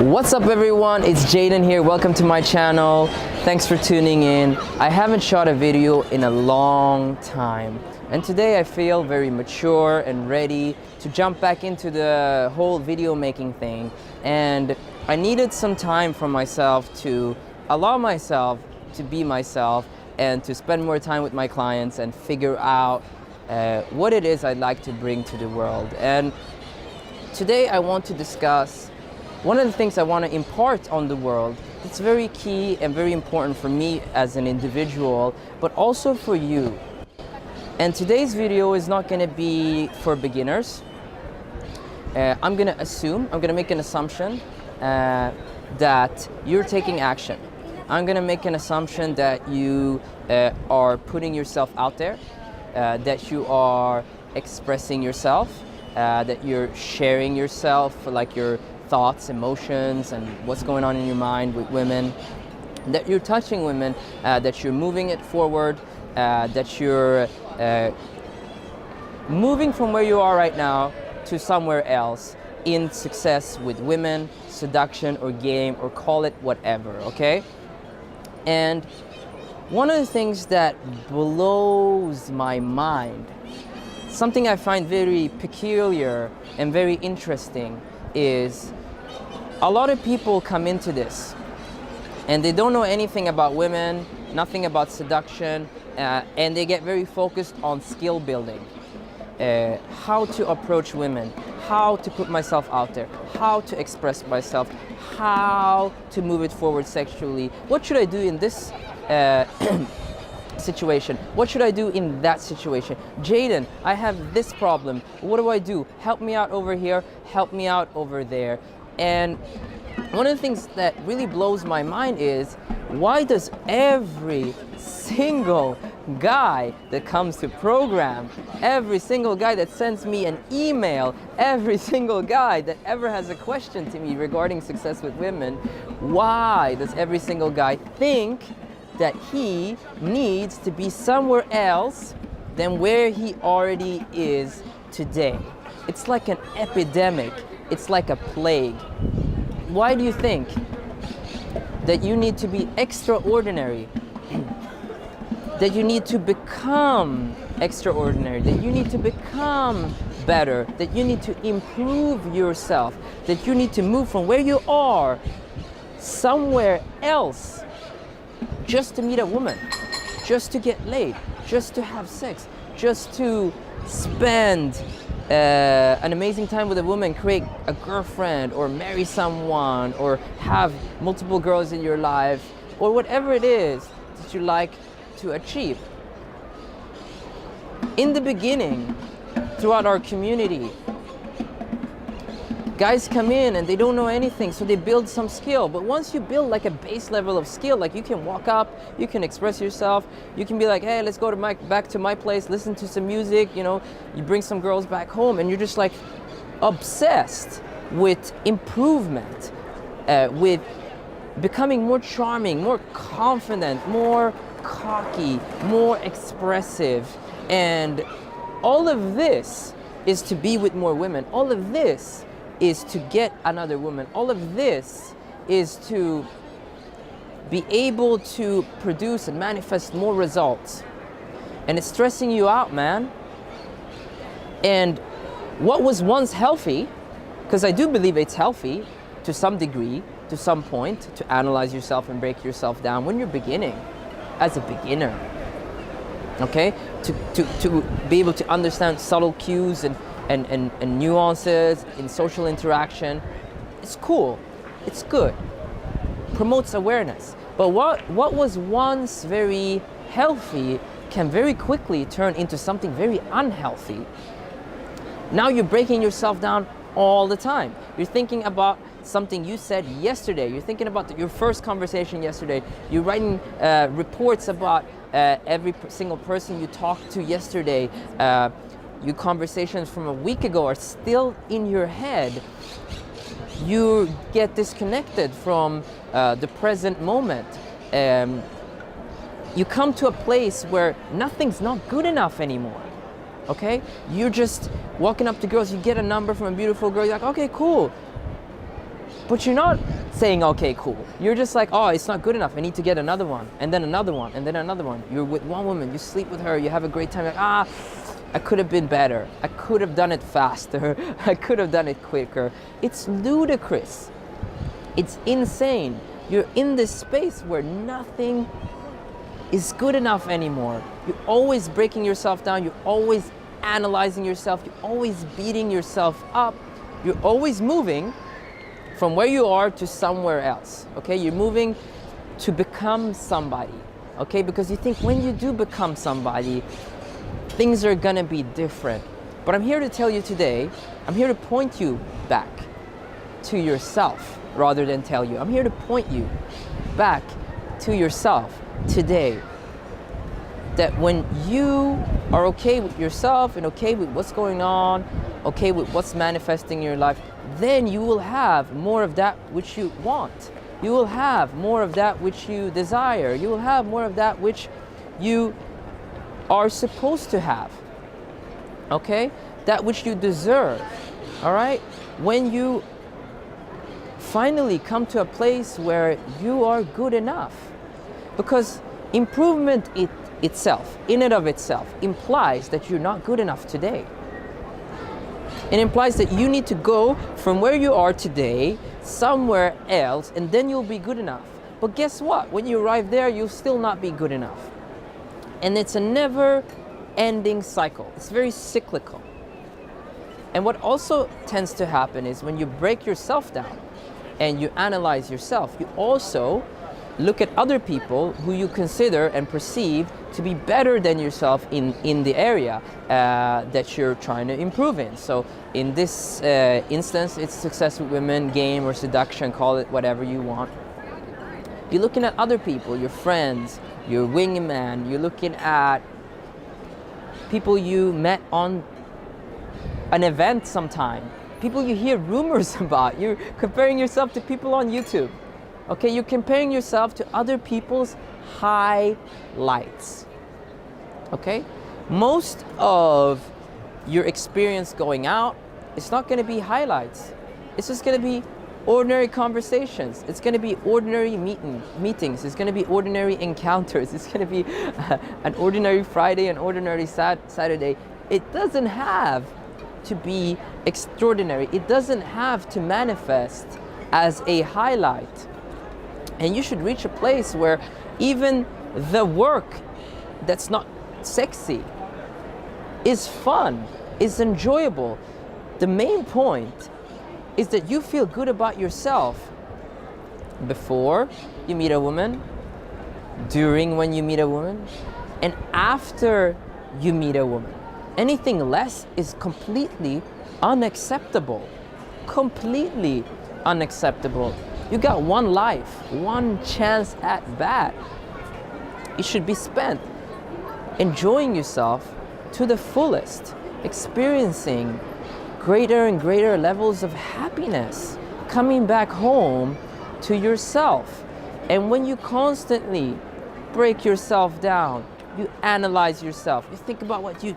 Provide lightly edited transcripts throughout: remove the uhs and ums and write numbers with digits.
What's up everyone, it's Jayden here. Welcome to my channel. Thanks for tuning in. I haven't shot a video in a long time, and today I feel very mature and ready to jump back into the whole video making thing. And I needed some time for myself to allow myself to be myself and to spend more time with my clients and figure out what it is I'd like to bring to the world. And today I want to discuss one of the things I want to impart on the world. It's very key and very important for me as an individual, but also for you. And today's video is not going to be for beginners. I'm going to make an assumption that you're taking action. I'm going to make an assumption that you are putting yourself out there, that you are expressing yourself, that you're sharing yourself, like your thoughts, emotions, and what's going on in your mind with women, that you're touching women, that you're moving it forward, that you're moving from where you are right now to somewhere else in success with women, seduction or game, or call it whatever, okay? And one of the things that blows my mind, something I find very peculiar and very interesting, is a lot of people come into this and they don't know anything about women, nothing about seduction, and they get very focused on skill building, how to approach women, how to put myself out there, how to express myself, how to move it forward sexually. What should I do in this situation? What should I do in that situation? Jayden, I have this problem. What do I do? Help me out over here, help me out over there. And one of the things that really blows my mind is, why does every single guy that comes to program, every single guy that sends me an email, every single guy that ever has a question to me regarding success with women, why does every single guy think that he needs to be somewhere else than where he already is today? It's like an epidemic. It's like a plague. Why do you think that you need to be extraordinary? That you need to become extraordinary? That you need to become better? That you need to improve yourself? That you need to move from where you are somewhere else just to meet a woman, just to get laid, just to have sex, just to spend an amazing time with a woman, create a girlfriend, or marry someone, or have multiple girls in your life, or whatever it is that you like to achieve. In the beginning, throughout our community, guys come in and they don't know anything, so they build some skill. But once you build like a base level of skill, like you can walk up, you can express yourself, you can be like, hey, let's go to back to my place, listen to some music, you know, you bring some girls back home, and you're just like obsessed with improvement, with becoming more charming, more confident, more cocky, more expressive. And all of this is to be with more women. All of this is to get another woman. All of this is to be able to produce and manifest more results. And it's stressing you out, man. And what was once healthy, because I do believe it's healthy to some degree, to some point, to analyze yourself and break yourself down when you're beginning, as a beginner. Okay? To be able to understand subtle cues and nuances in social interaction. It's cool, it's good, promotes awareness. But what was once very healthy can very quickly turn into something very unhealthy. Now you're breaking yourself down all the time. You're thinking about something you said yesterday. You're thinking about your first conversation yesterday. You're writing reports about every single person you talked to yesterday. Your conversations from a week ago are still in your head. You get disconnected from the present moment. You come to a place where nothing's not good enough anymore. Okay? You're just walking up to girls, you get a number from a beautiful girl, you're like, okay, cool. But you're not saying, okay, cool. You're just like, oh, it's not good enough. I need to get another one, and then another one, and then another one. You're with one woman, you sleep with her, you have a great time. Like, I could have been better. I could have done it faster. I could have done it quicker. It's ludicrous. It's insane. You're in this space where nothing is good enough anymore. You're always breaking yourself down. You're always analyzing yourself. You're always beating yourself up. You're always moving from where you are to somewhere else. Okay, you're moving to become somebody. Okay, because you think when you do become somebody, things are gonna be different. But I'm here to tell you today, I'm here to point you back to yourself rather than tell you. I'm here to point you back to yourself today. That when you are okay with yourself and okay with what's going on, okay with what's manifesting in your life, then you will have more of that which you want. You will have more of that which you desire. You will have more of that which you are supposed to have. Okay? That which you deserve. All right? When you finally come to a place where you are good enough. Because improvement itself, in and of itself, implies that you're not good enough today. It implies that you need to go from where you are today somewhere else, and then you'll be good enough. But guess what? When you arrive there, you'll still not be good enough. And it's a never-ending cycle. It's very cyclical. And what also tends to happen is when you break yourself down and you analyze yourself, you also look at other people who you consider and perceive to be better than yourself in the area that you're trying to improve in. So in this instance, it's success with women, game or seduction, call it whatever you want. You're looking at other people, your friends, your wingman, you're looking at people you met on an event sometime, people you hear rumors about. You're comparing yourself to people on YouTube. Okay, you're comparing yourself to other people's highlights. Okay? Most of your experience going out, it's not going to be highlights. It's just going to be ordinary conversations. It's going to be ordinary meetings. It's going to be ordinary encounters. It's going to be an ordinary Friday, an ordinary Saturday. It doesn't have to be extraordinary. It doesn't have to manifest as a highlight. And you should reach a place where even the work that's not sexy is fun, is enjoyable. The main point is that you feel good about yourself before you meet a woman, during when you meet a woman, and after you meet a woman. Anything less is completely unacceptable. Completely unacceptable. You got one life, one chance at bat. It should be spent enjoying yourself to the fullest, experiencing greater and greater levels of happiness, coming back home to yourself. And when you constantly break yourself down, you analyze yourself, you think about what you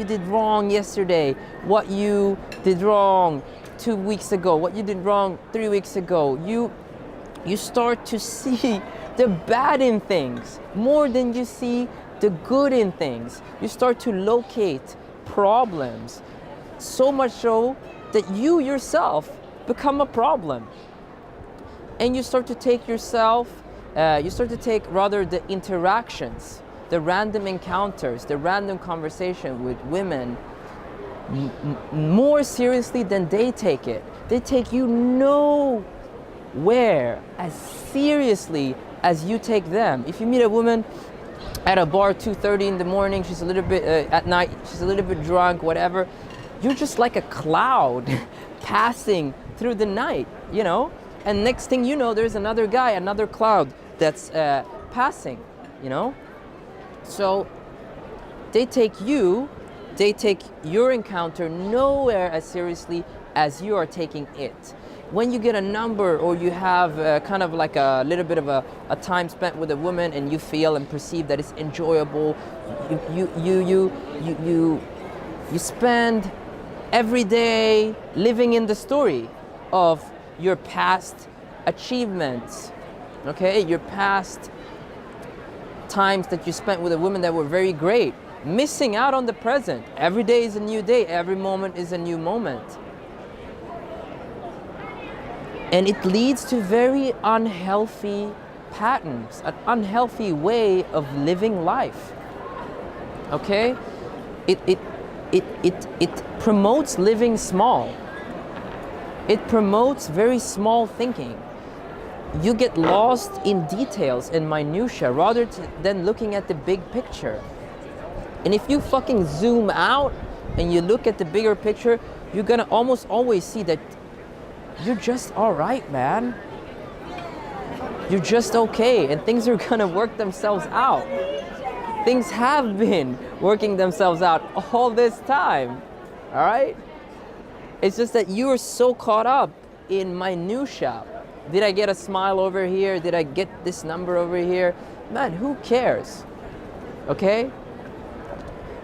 did wrong yesterday, what you did wrong 2 weeks ago, what you did wrong 3 weeks ago. You start to see the bad in things more than you see the good in things. You start to locate problems, so much so that you yourself become a problem. And you start to take the interactions, the random encounters, the random conversation with women more seriously than they take it. They take you nowhere as seriously as you take them. If you meet a woman at a bar 2:30 in the morning, she's a little bit at night, she's a little bit drunk, whatever, you're just like a cloud passing through the night, you know? And next thing you know, there's another guy, another cloud that's passing, you know? So they take your encounter nowhere as seriously as you are taking it. When you get a number or you have kind of like a little bit of a time spent with a woman and you feel and perceive that it's enjoyable, you spend every day living in the story of your past achievements, okay? Your past times that you spent with a woman that were very great. Missing out on the present. Every day is a new day. Every moment is a new moment. And it leads to very unhealthy patterns, an unhealthy way of living life. Okay? It promotes living small. It promotes very small thinking. You get lost in details and minutia rather than looking at the big picture. And if you fucking zoom out and you look at the bigger picture, you're gonna almost always see that you're just all right, man. You're just okay, and things are gonna work themselves out. Things have been working themselves out all this time, all right? It's just that you are so caught up in minutia. Did I get a smile over here? Did I get this number over here? Man, who cares, okay?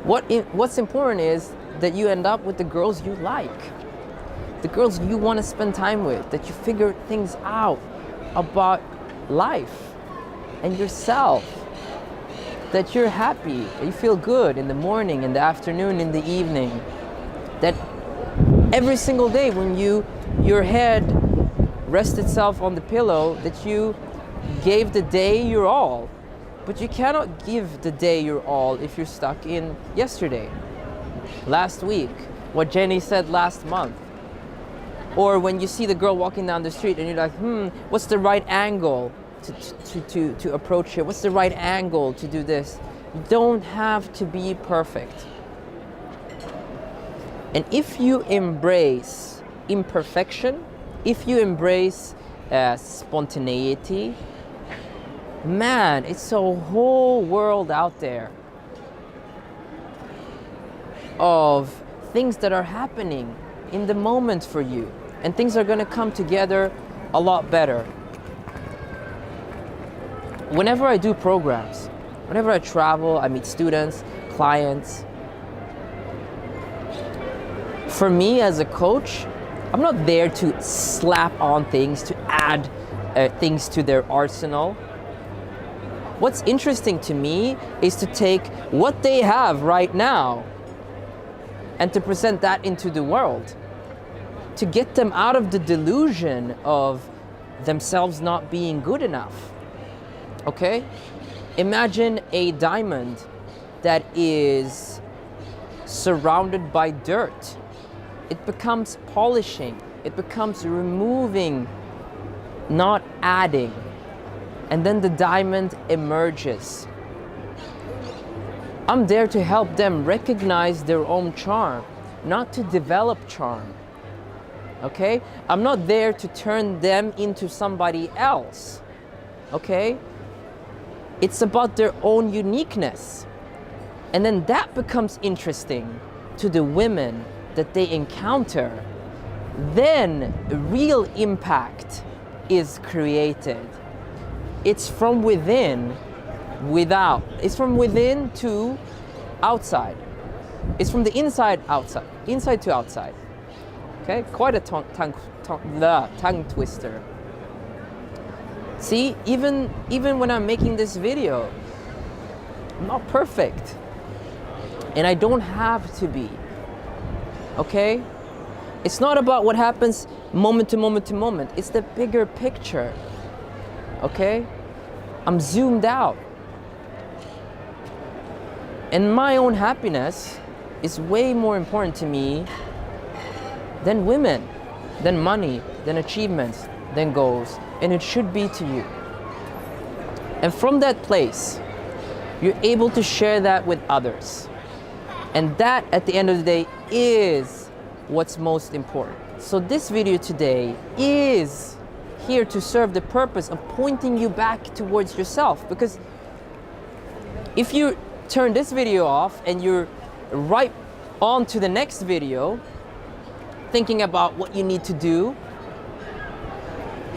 What's important is that you end up with the girls you like, the girls you want to spend time with, that you figure things out about life and yourself, that you're happy, that you feel good in the morning, in the afternoon, in the evening, that every single day when your head rests itself on the pillow, that you gave the day your all. But you cannot give the day your all if you're stuck in yesterday, last week, what Jenny said last month. Or when you see the girl walking down the street and you're like, what's the right angle to approach it? What's the right angle to do this? You don't have to be perfect. And if you embrace imperfection, if you embrace spontaneity, man, it's a whole world out there of things that are happening in the moment for you, and things are going to come together a lot better. Whenever I do programs, whenever I travel, I meet students, clients. For me as a coach, I'm not there to slap on things, to add things to their arsenal. What's interesting to me is to take what they have right now and to present that into the world, to get them out of the delusion of themselves not being good enough. Okay? Imagine a diamond that is surrounded by dirt. It becomes polishing. It becomes removing, not adding. And then the diamond emerges. I'm there to help them recognize their own charm, not to develop charm. Okay? I'm not there to turn them into somebody else. Okay? It's about their own uniqueness. And then that becomes interesting to the women that they encounter. Then real impact is created. It's from within, without. It's from within to outside. It's from the inside outside, inside to outside. Okay, quite a tongue twister. See, even when I'm making this video, I'm not perfect, and I don't have to be. Okay, it's not about what happens moment to moment to moment. It's the bigger picture. Okay, I'm zoomed out, and my own happiness is way more important to me than women, than money, than achievements, than goals, and it should be to you. And from that place, you're able to share that with others. And that, at the end of the day, is what's most important. So this video today is here to serve the purpose of pointing you back towards yourself. Because if you turn this video off and you're right on to the next video, thinking about what you need to do,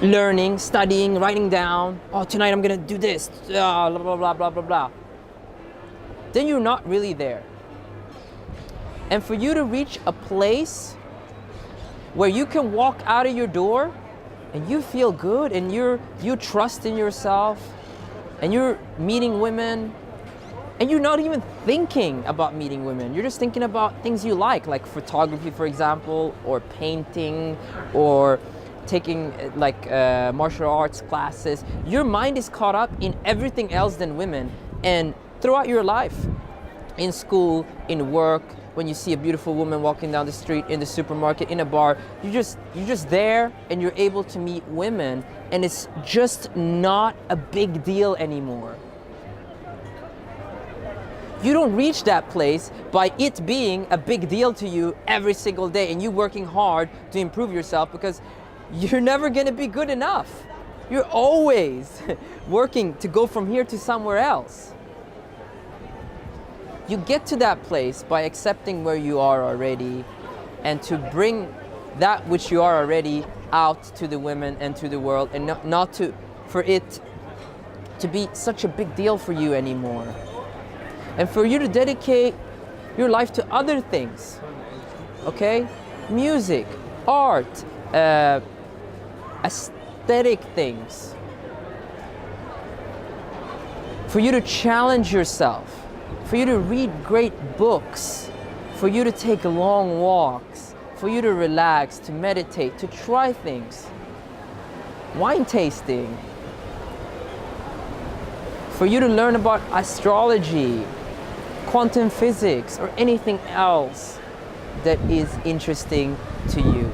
learning, studying, writing down, oh, tonight I'm gonna do this, blah, blah, blah, blah, blah, blah, then you're not really there. And for you to reach a place where you can walk out of your door and you feel good, and you trust in yourself, and you're meeting women, and you're not even thinking about meeting women. You're just thinking about things you like photography, for example, or painting, or taking martial arts classes. Your mind is caught up in everything else than women. And throughout your life, in school, in work, when you see a beautiful woman walking down the street, in the supermarket, in a bar, you're just there, and you're able to meet women, and it's just not a big deal anymore. You don't reach that place by it being a big deal to you every single day and you working hard to improve yourself, because you're never going to be good enough. You're always working to go from here to somewhere else. You get to that place by accepting where you are already, and to bring that which you are already out to the women and to the world, and not for it to be such a big deal for you anymore. And for you to dedicate your life to other things, okay? Music, art, aesthetic things. For you to challenge yourself, for you to read great books, for you to take long walks, for you to relax, to meditate, to try things. Wine tasting. For you to learn about astrology, quantum physics, or anything else that is interesting to you.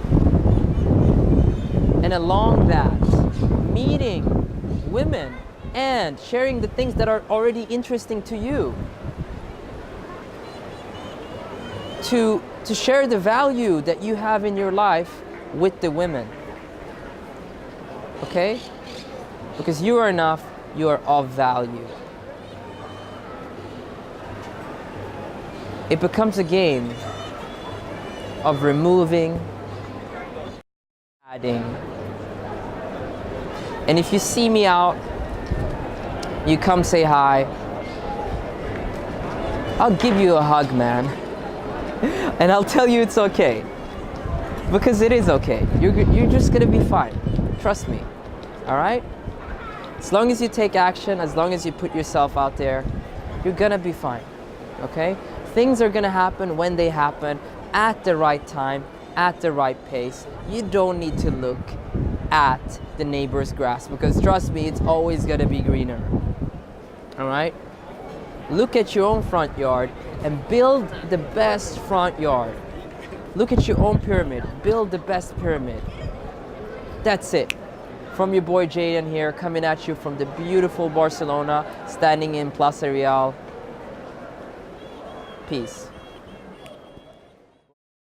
And along that, meeting women and sharing the things that are already interesting to you. To share the value that you have in your life with the women. Okay? Because you are enough, you are of value. It becomes a game of removing, adding. And if you see me out, you come say hi, I'll give you a hug, man. And I'll tell you it's okay. Because it is okay. You're just gonna be fine. Trust me. Alright? As long as you take action, as long as you put yourself out there, you're gonna be fine. Okay? Things are gonna happen when they happen, at the right time, at the right pace. You don't need to look at the neighbor's grass, because trust me, it's always gonna be greener. Alright? Look at your own front yard and build the best front yard. Look at your own pyramid, build the best pyramid. That's it. From your boy Jayden here, coming at you from the beautiful Barcelona, standing in Plaza Real. Peace.